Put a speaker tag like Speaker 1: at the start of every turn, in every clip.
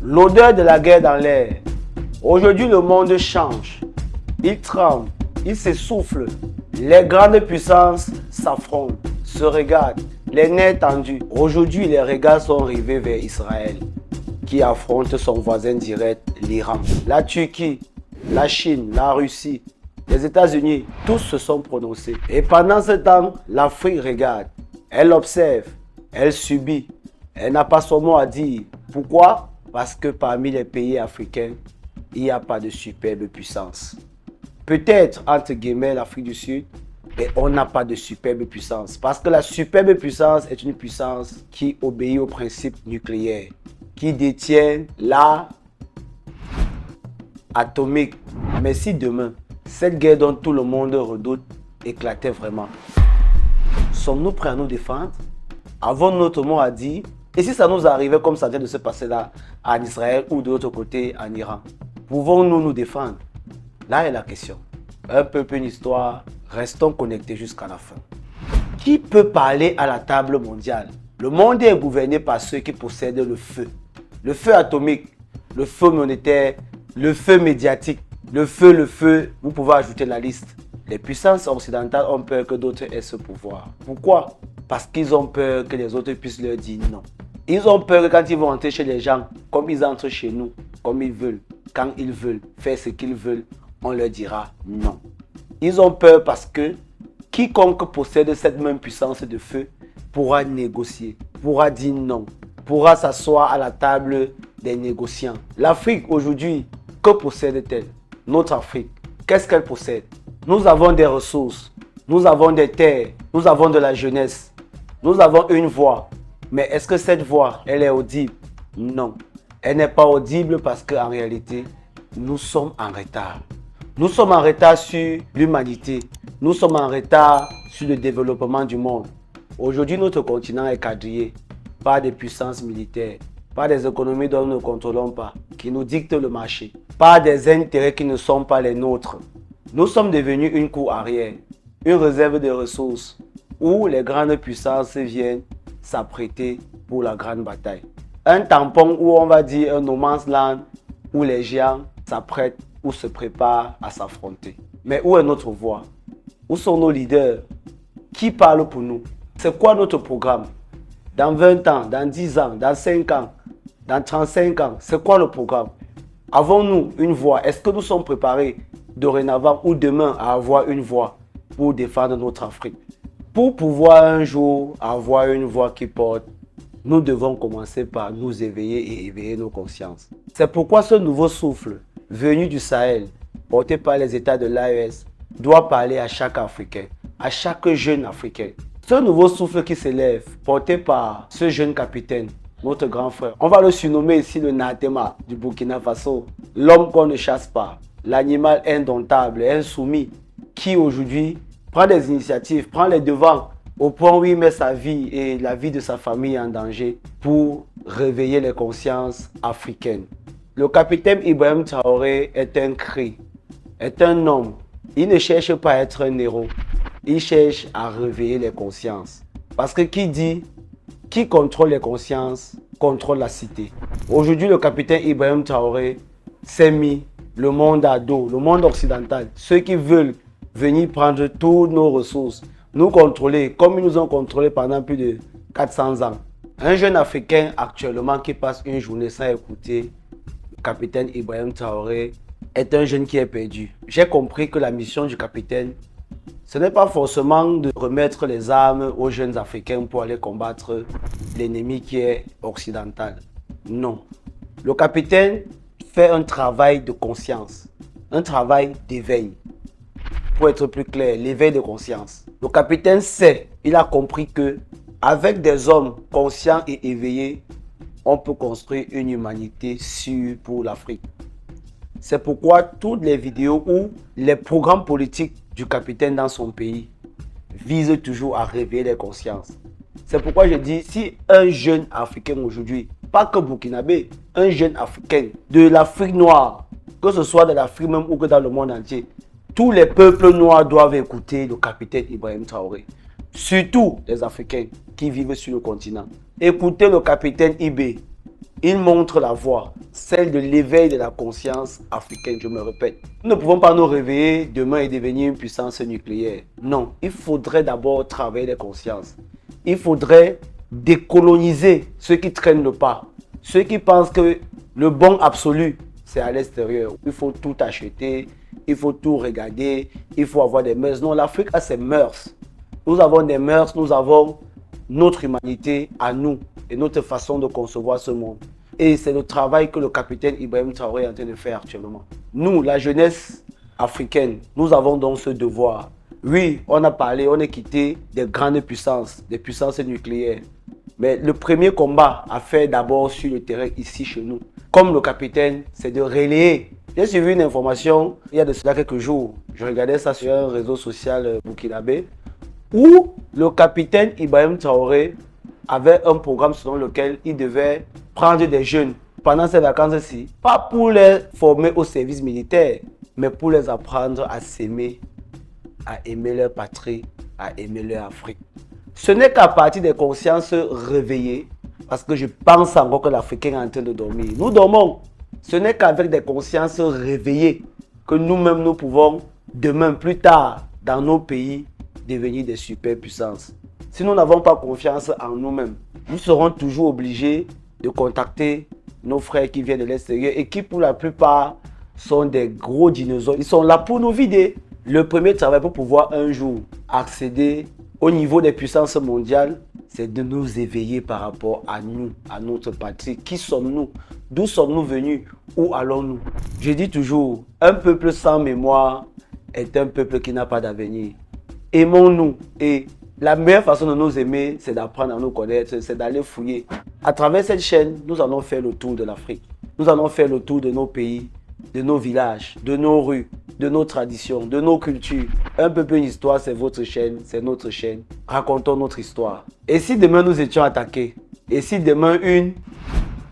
Speaker 1: L'odeur de la guerre dans l'air. Aujourd'hui, le monde change. Il tremble, il s'essouffle. Les grandes puissances s'affrontent, se regardent, les nerfs tendus. Aujourd'hui, les regards sont rivés vers Israël, qui affronte son voisin direct, l'Iran. La Turquie, la Chine, la Russie, les États-Unis, tous se sont prononcés. Et pendant ce temps, l'Afrique regarde, elle observe, elle subit, elle n'a pas son mot à dire. Pourquoi? Parce que parmi les pays africains, il n'y a pas de superbe puissance. Peut-être, entre guillemets, l'Afrique du Sud, mais on n'a pas de superbe puissance. Parce que la superbe puissance est une puissance qui obéit aux principes nucléaires, qui détient l'arme atomique. Mais si demain, cette guerre dont tout le monde redoute éclatait vraiment, sommes-nous prêts à nous défendre? Avons-nous notre mot à dire? Et si ça nous arrivait comme ça vient de se passer là, en Israël ou de l'autre côté, en Iran, pouvons-nous nous défendre? Là est la question. Un peu une histoire, restons connectés jusqu'à la fin. Qui peut parler à la table mondiale? Le monde est gouverné par ceux qui possèdent le feu atomique, le feu monétaire, le feu médiatique, le feu, vous pouvez ajouter la liste. Les puissances occidentales ont peur que d'autres aient ce pouvoir. Pourquoi? Parce qu'ils ont peur que les autres puissent leur dire non. Ils ont peur que quand ils vont entrer chez les gens, comme ils entrent chez nous, comme ils veulent, quand ils veulent, faire ce qu'ils veulent, on leur dira non. Ils ont peur parce que quiconque possède cette même puissance de feu pourra négocier, pourra dire non, pourra s'asseoir à la table des négociants. L'Afrique aujourd'hui, que possède-t-elle? Notre Afrique, qu'est-ce qu'elle possède? Nous avons des ressources, nous avons des terres, nous avons de la jeunesse, nous avons une voix. Mais est-ce que cette voix, elle est audible? Non. Elle n'est pas audible parce qu'en réalité, nous sommes en retard. Nous sommes en retard sur l'humanité. Nous sommes en retard sur le développement du monde. Aujourd'hui, notre continent est quadrillé par des puissances militaires, par des économies dont nous ne contrôlons pas, qui nous dictent le marché, par des intérêts qui ne sont pas les nôtres. Nous sommes devenus une cour arrière, une réserve de ressources où les grandes puissances viennent s'apprêter pour la grande bataille. Un tampon où on va dire un no man's land où les géants s'apprêtent ou se préparent à s'affronter. Mais où est notre voix? Où sont nos leaders? Qui parle pour nous? C'est quoi notre programme? Dans 20 ans, dans 10 ans, dans 5 ans, dans 35 ans, c'est quoi le programme? Avons-nous une voix? Est-ce que nous sommes préparés dorénavant ou demain à avoir une voix pour défendre notre Afrique? Pour pouvoir un jour avoir une voix qui porte, nous devons commencer par nous éveiller et éveiller nos consciences. C'est pourquoi ce nouveau souffle venu du Sahel, porté par les États de l'AES, doit parler à chaque Africain, à chaque jeune Africain. Ce nouveau souffle qui s'élève, porté par ce jeune capitaine, notre grand frère, on va le surnommer ici le Natema du Burkina Faso, l'homme qu'on ne chasse pas, l'animal indomptable, insoumis, qui aujourd'hui prend des initiatives, prend les devants, au point où il met sa vie et la vie de sa famille en danger pour réveiller les consciences africaines. Le capitaine Ibrahim Traoré est un cri, est un homme. Il ne cherche pas à être un héros, il cherche à réveiller les consciences. Parce que qui contrôle les consciences, contrôle la cité. Aujourd'hui, le capitaine Ibrahim Traoré s'est mis le monde à dos, le monde occidental, ceux qui veulent venir prendre toutes nos ressources, nous contrôler comme ils nous ont contrôlés pendant plus de 400 ans. Un jeune Africain actuellement qui passe une journée sans écouter le capitaine Ibrahim Traoré est un jeune qui est perdu. J'ai compris que la mission du capitaine, ce n'est pas forcément de remettre les armes aux jeunes Africains pour aller combattre l'ennemi qui est occidental. Non. Le capitaine fait un travail de conscience, un travail d'éveil. Pour être plus clair, l'éveil de conscience. Le capitaine sait, il a compris que avec des hommes conscients et éveillés, on peut construire une humanité sûre pour l'Afrique. C'est pourquoi toutes les vidéos ou les programmes politiques du capitaine dans son pays visent toujours à réveiller les consciences. C'est pourquoi je dis, si un jeune Africain aujourd'hui, pas que burkinabé, un jeune Africain de l'Afrique noire, que ce soit de l'Afrique même ou que dans le monde entier, tous les peuples noirs doivent écouter le capitaine Ibrahim Traoré. Surtout les Africains qui vivent sur le continent. Écoutez le capitaine Ibé. Il montre la voie, celle de l'éveil de la conscience africaine, je me répète. Nous ne pouvons pas nous réveiller demain et devenir une puissance nucléaire. Non, il faudrait d'abord travailler les consciences. Il faudrait décoloniser ceux qui traînent le pas. Ceux qui pensent que le bon absolu, c'est à l'extérieur. Il faut tout acheter, il faut tout regarder, il faut avoir des mœurs. Non, l'Afrique a ses mœurs. Nous avons des mœurs, nous avons notre humanité à nous et notre façon de concevoir ce monde. Et c'est le travail que le capitaine Ibrahim Traoré est en train de faire actuellement. Nous, la jeunesse africaine, nous avons donc ce devoir. Oui, on a parlé, on a quitté des grandes puissances, des puissances nucléaires. Mais le premier combat à faire d'abord sur le terrain ici chez nous, comme le capitaine, c'est de relayer. J'ai suivi une information il y a de cela quelques jours. Je regardais ça sur un réseau social burkinabé où le capitaine Ibrahim Traoré avait un programme selon lequel il devait prendre des jeunes pendant ces vacances-ci, pas pour les former au service militaire, mais pour les apprendre à s'aimer, à aimer leur patrie, à aimer leur Afrique. Ce n'est qu'à partir des consciences réveillées, parce que je pense encore que l'Africain est en train de dormir. Nous dormons. Ce n'est qu'avec des consciences réveillées que nous-mêmes nous pouvons, demain, plus tard, dans nos pays, devenir des superpuissances. Si nous n'avons pas confiance en nous-mêmes, nous serons toujours obligés de contacter nos frères qui viennent de l'extérieur et qui, pour la plupart, sont des gros dinosaures. Ils sont là pour nous vider. Le premier travail pour pouvoir un jour accéder au niveau des puissances mondiales, c'est de nous éveiller par rapport à nous, à notre patrie. Qui sommes-nous? D'où sommes-nous venus? Où allons-nous? Je dis toujours, un peuple sans mémoire est un peuple qui n'a pas d'avenir. Aimons-nous, et la meilleure façon de nous aimer, c'est d'apprendre à nous connaître, c'est d'aller fouiller. À travers cette chaîne, nous allons faire le tour de l'Afrique. Nous allons faire le tour de nos pays, de nos villages, de nos rues, de nos traditions, de nos cultures. Un peu une histoire, c'est votre chaîne, c'est notre chaîne. Racontons notre histoire. Et si demain nous étions attaqués? Et si demain une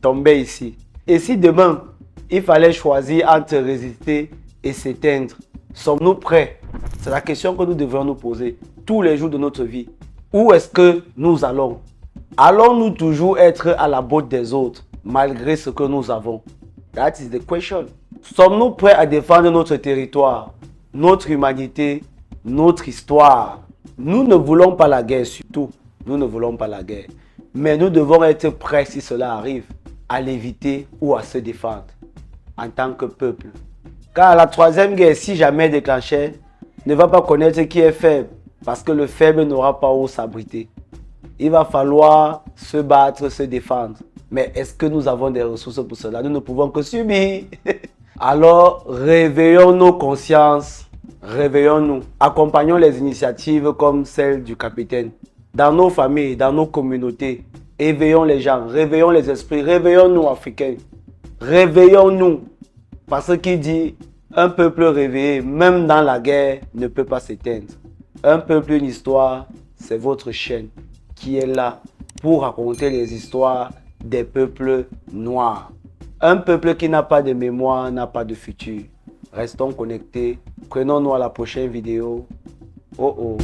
Speaker 1: tombait ici? Et si demain, il fallait choisir entre résister et s'éteindre? Sommes-nous prêts? C'est la question que nous devons nous poser tous les jours de notre vie. Où est-ce que nous allons? Allons-nous toujours être à la botte des autres malgré ce que nous avons? That is the question. Sommes-nous prêts à défendre notre territoire, notre humanité, notre histoire? Nous ne voulons pas la guerre, surtout. Nous ne voulons pas la guerre. Mais nous devons être prêts, si cela arrive, à l'éviter ou à se défendre en tant que peuple. Car la troisième guerre, si jamais déclenchée, ne va pas connaître qui est faible, parce que le faible n'aura pas où s'abriter. Il va falloir se battre, se défendre. Mais est-ce que nous avons des ressources pour cela? Nous ne pouvons que subir. Alors, réveillons nos consciences, réveillons-nous. Accompagnons les initiatives comme celle du capitaine. Dans nos familles, dans nos communautés, éveillons les gens, réveillons les esprits, réveillons-nous Africains. Réveillons-nous. Parce qu'il dit, un peuple réveillé, même dans la guerre, ne peut pas s'éteindre. Un peuple, une histoire, c'est votre chaîne qui est là pour raconter les histoires des peuples noirs. Un peuple qui n'a pas de mémoire n'a pas de futur. Restons connectés. Prenons-nous à la prochaine vidéo. Oh oh.